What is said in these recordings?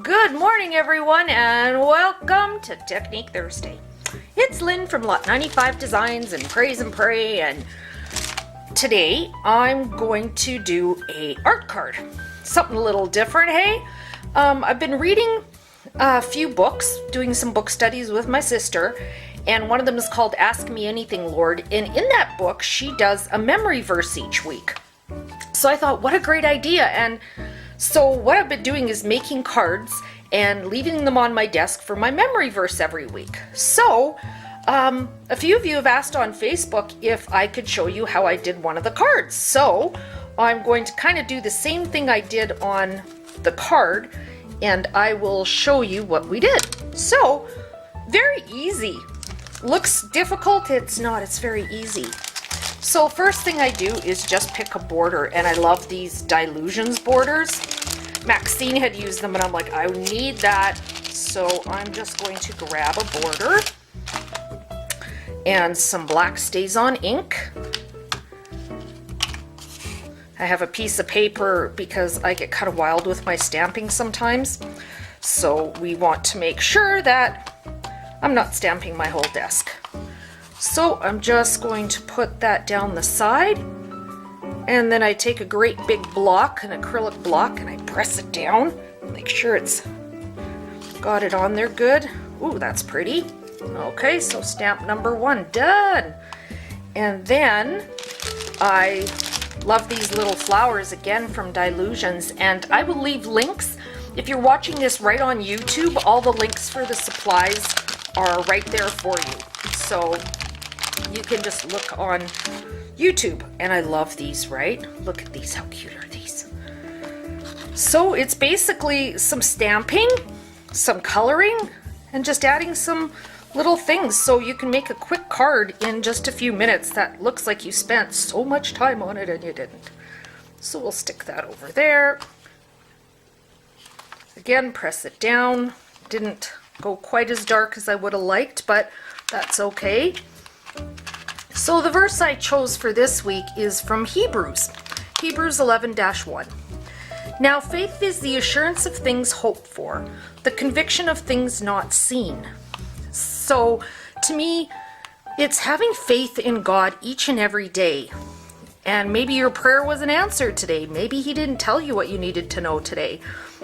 Good morning, everyone, and welcome to Technique Thursday. It's Lynn from Lot 95 Designs and Praise and Pray, and today I'm going to do a art card. Something a little different, hey? I've been reading a few books, doing some book studies with my sister, and one of them is called Ask Me Anything, Lord, and in that book she does a memory verse each week. So I thought, what a great idea, and so what I've been doing is making cards and leaving them on my desk for my memory verse every week. So a few of you have asked on Facebook if I could show you how I did one of the cards. So I'm going to kind of do the same thing I did on the card, and I will show you what we did. So very easy. Looks difficult, it's not, it's very easy. So first thing I do is just pick a border, and I love these Dylusions borders. Maxine had used them and I'm like, I need that. So I'm just going to grab a border and some black StazOn ink. I have a piece of paper because I get kind of wild with my stamping sometimes. So we want to make sure that I'm not stamping my whole desk. So I'm just going to put that down the side, and then I take a great big block, an acrylic block, and I press it down, make sure it's got it on there good. Ooh, that's pretty. Okay, so stamp number 1 done. And then I love these little flowers again from Dylusions, and I will leave links. If you're watching this right on YouTube, all the links for the supplies are right there for you. So you can just look on YouTube. And I love these, right? Look at these, how cute are these? So it's basically some stamping, some coloring, and just adding some little things so you can make a quick card in just a few minutes that looks like you spent so much time on it and you didn't. So we'll stick that over there. Again, press it down. Didn't go quite as dark as I would have liked, but that's okay. So the verse I chose for this week is from Hebrews 11-1. Now faith is the assurance of things hoped for, the conviction of things not seen. So to me, it's having faith in God each and every day. And maybe your prayer wasn't answered today. Maybe he didn't tell you what you needed to know today.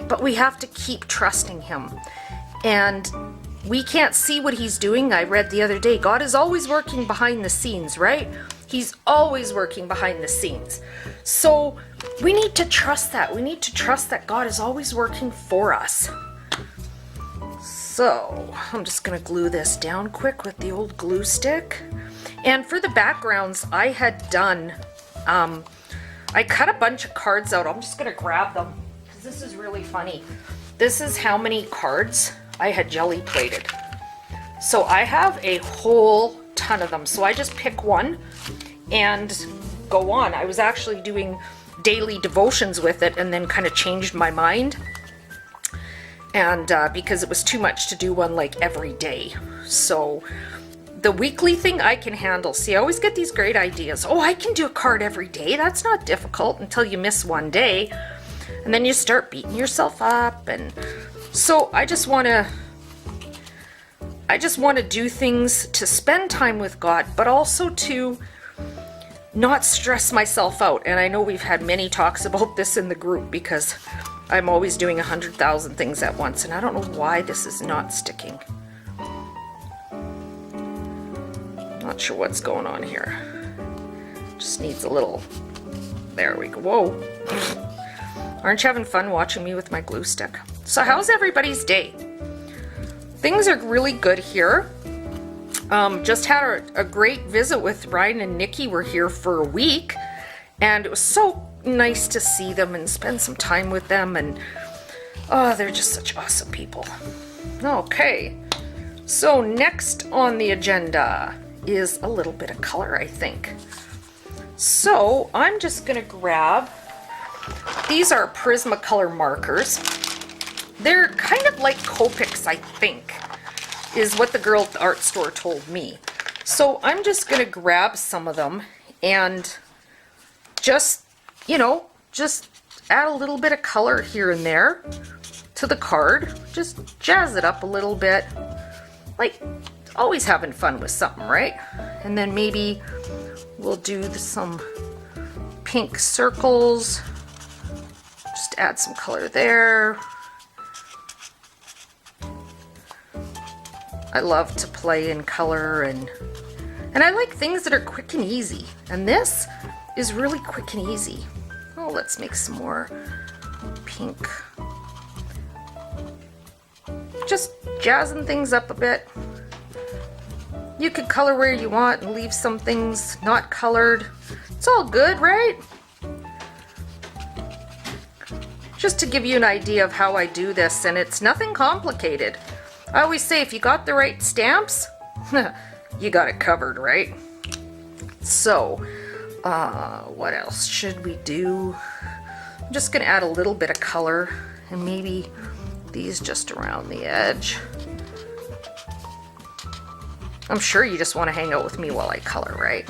But we have to keep trusting him. And we can't see what he's doing. I read the other day, God is always working behind the scenes, right? He's always working behind the scenes. So we need to trust that. We need to trust that God is always working for us. So I'm just going to glue this down quick with the old glue stick. And for the backgrounds, I had done, I cut a bunch of cards out. I'm just going to grab them because this is really funny. This is how many cards I had jelly plated. So I have a whole ton of them. So I just pick one and go on. I was actually doing daily devotions with it and then kind of changed my mind. And because it was too much to do one like every day. So the weekly thing I can handle. See, I always get these great ideas. Oh, I can do a card every day. That's not difficult until you miss one day. And then you start beating yourself up. And so I just want to do things to spend time with God, but also to not stress myself out. And I know we've had many talks about this in the group because I'm always doing 100,000 things at once, and I don't know why this is not sticking. Not sure what's going on here. Just needs a little, there we go. Whoa. Aren't you having fun watching me with my glue stick? So how's everybody's day? Things are really good here. Just had a great visit with Ryan and Nikki. We're here for a week, and it was so nice to see them and spend some time with them, and oh, they're just such awesome people. Okay, so next on the agenda is a little bit of color, I think. So I'm just gonna grab, these are Prismacolor markers. They're kind of like Copics, I think, is what the girl at the art store told me. So I'm just gonna grab some of them and just, you know, just add a little bit of color here and there to the card. Just jazz it up a little bit. Like, always having fun with something, right? And then maybe we'll do some pink circles. Just add some color there. I love to play in color, and I like things that are quick and easy. And this is really quick and easy. Oh, let's make some more pink. Just jazzing things up a bit. You could color where you want and leave some things not colored. It's all good, right? Just to give you an idea of how I do this, and it's nothing complicated. I always say if you got the right stamps, you got it covered, right? So, what else should we do? I'm just gonna add a little bit of color, and maybe these just around the edge. I'm sure you just want to hang out with me while I color, right?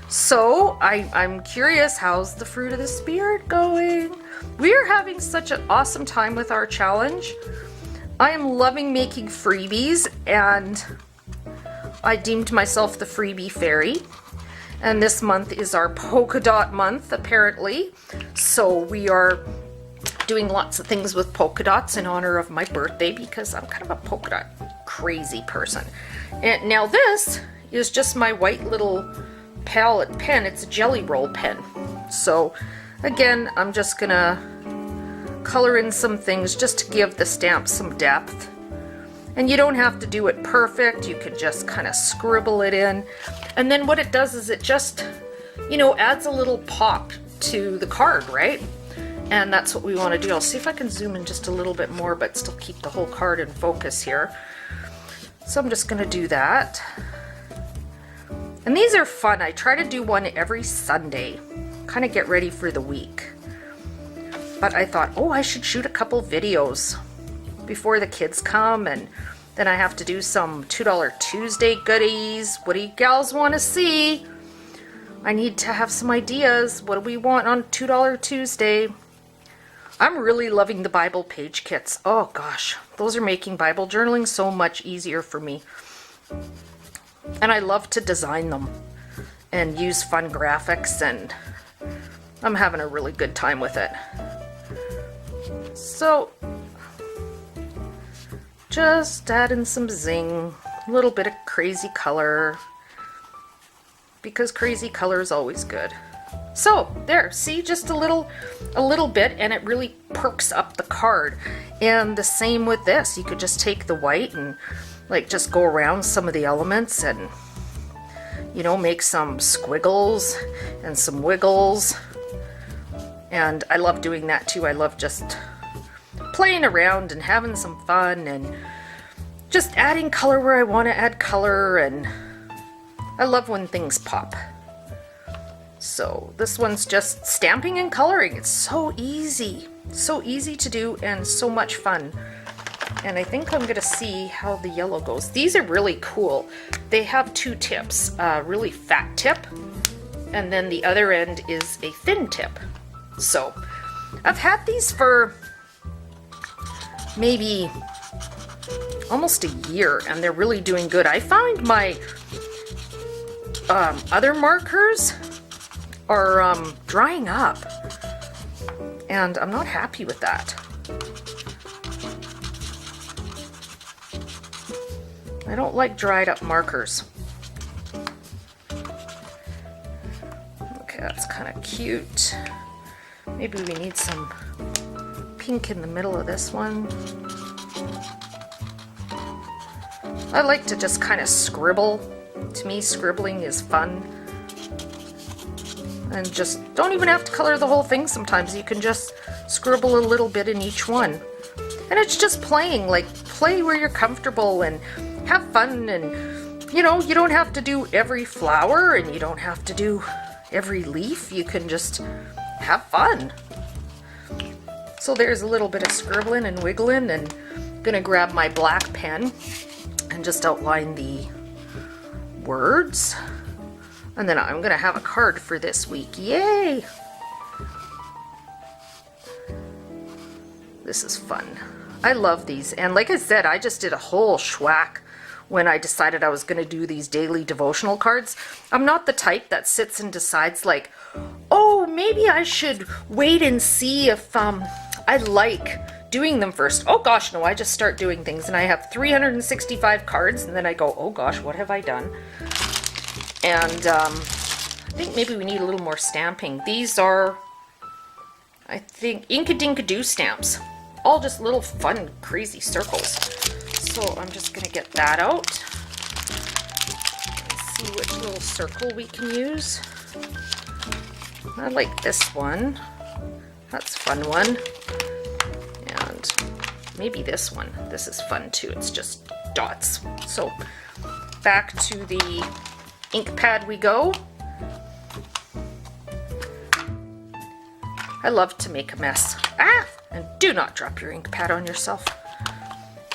So, I'm curious, how's the Fruit of the Spirit going? We're having such an awesome time with our challenge. I am loving making freebies, and I deemed myself the freebie fairy. And this month is our polka dot month, apparently. So we are doing lots of things with polka dots in honor of my birthday, because I'm kind of a polka dot crazy person. And now this is just my white little palette pen. It's a jelly roll pen. So again, I'm just gonna color in some things just to give the stamp some depth. And you don't have to do it perfect. You can just kind of scribble it in. And then what it does is it just, you know, adds a little pop to the card, right? And that's what we want to do. I'll see if I can zoom in just a little bit more, but still keep the whole card in focus here. So I'm just going to do that. And these are fun. I try to do one every Sunday, kind of get ready for the week. But I thought, oh, I should shoot a couple videos before the kids come, and then I have to do some $2 Tuesday goodies. What do you gals want to see? I need to have some ideas. What do we want on $2 Tuesday? I'm really loving the Bible page kits. Oh gosh, those are making Bible journaling so much easier for me. And I love to design them and use fun graphics, and I'm having a really good time with it. So, just add in some zing, a little bit of crazy color, because crazy color is always good. So there, see, just a little bit, and it really perks up the card. And the same with this. You could just take the white and like just go around some of the elements and, you know, make some squiggles and some wiggles. And I love doing that too. I love just playing around and having some fun and just adding color where I want to add color, and I love when things pop. So this one's just stamping and coloring. It's so easy to do and so much fun. And I think I'm gonna see how the yellow goes. These are really cool. They have two tips, a really fat tip, and then the other end is a thin tip. So I've had these for maybe almost a year, and they're really doing good. I find my other markers are drying up, and I'm not happy with that. I don't like dried up markers. Okay, that's kind of cute. Maybe we need some pink in the middle of this one. I like to just kind of scribble. To me, scribbling is fun. And just don't even have to color the whole thing sometimes. You can just scribble a little bit in each one. And it's just playing, like play where you're comfortable and have fun. And you know, you don't have to do every flower and you don't have to do every leaf. You can just have fun. So there's a little bit of scribbling and wiggling, and I'm gonna grab my black pen and just outline the words. And then I'm gonna have a card for this week. Yay! This is fun. I love these. And like I said, I just did a whole schwack when I decided I was going to do these daily devotional cards. I'm not the type that sits and decides like, oh, maybe I should wait and see if I like doing them first. Oh gosh, no, I just start doing things and I have 365 cards and then I go, oh gosh, what have I done? And I think maybe we need a little more stamping. These are, I think, Inkadinkado stamps. All just little fun, crazy circles. So I'm just going to get that out. Let's see which little circle we can use. I like this one. That's a fun one. And maybe this one. This is fun too. It's just dots. So back to the ink pad we go. I love to make a mess. Ah! And do not drop your ink pad on yourself,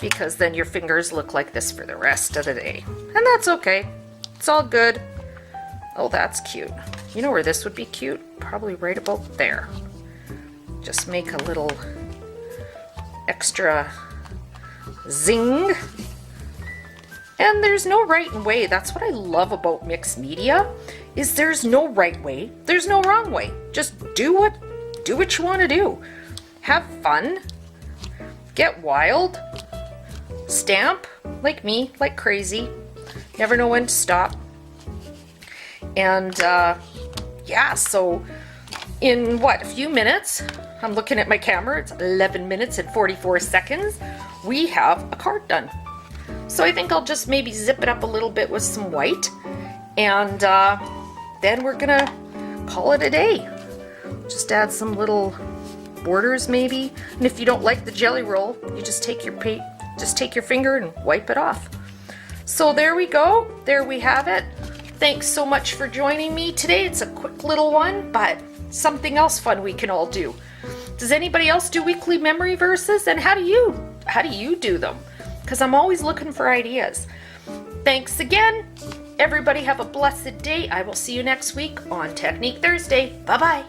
because then your fingers look like this for the rest of the day. And that's okay. It's all good. Oh, that's cute. You know where this would be cute? Probably right about there. Just make a little extra zing. And there's no right way. That's what I love about mixed media, is there's no right way. There's no wrong way. Just do what you want to do. Have fun. Get wild. Stamp like me, like crazy. Never know when to stop. And yeah, so in what, a few minutes, I'm looking at my camera, it's 11 minutes and 44 seconds, we have a card done. So I think I'll just maybe zip it up a little bit with some white, and then we're gonna call it a day. Just add some little borders maybe, and if you don't like the jelly roll, you just take your finger and wipe it off. So there we go. There we have it. Thanks so much for joining me today. It's a quick little one, but something else fun we can all do. Does anybody else do weekly memory verses, and how do you do them? Because I'm always looking for ideas. Thanks again. Everybody have a blessed day. I will see you next week on Technique Thursday. Bye-bye.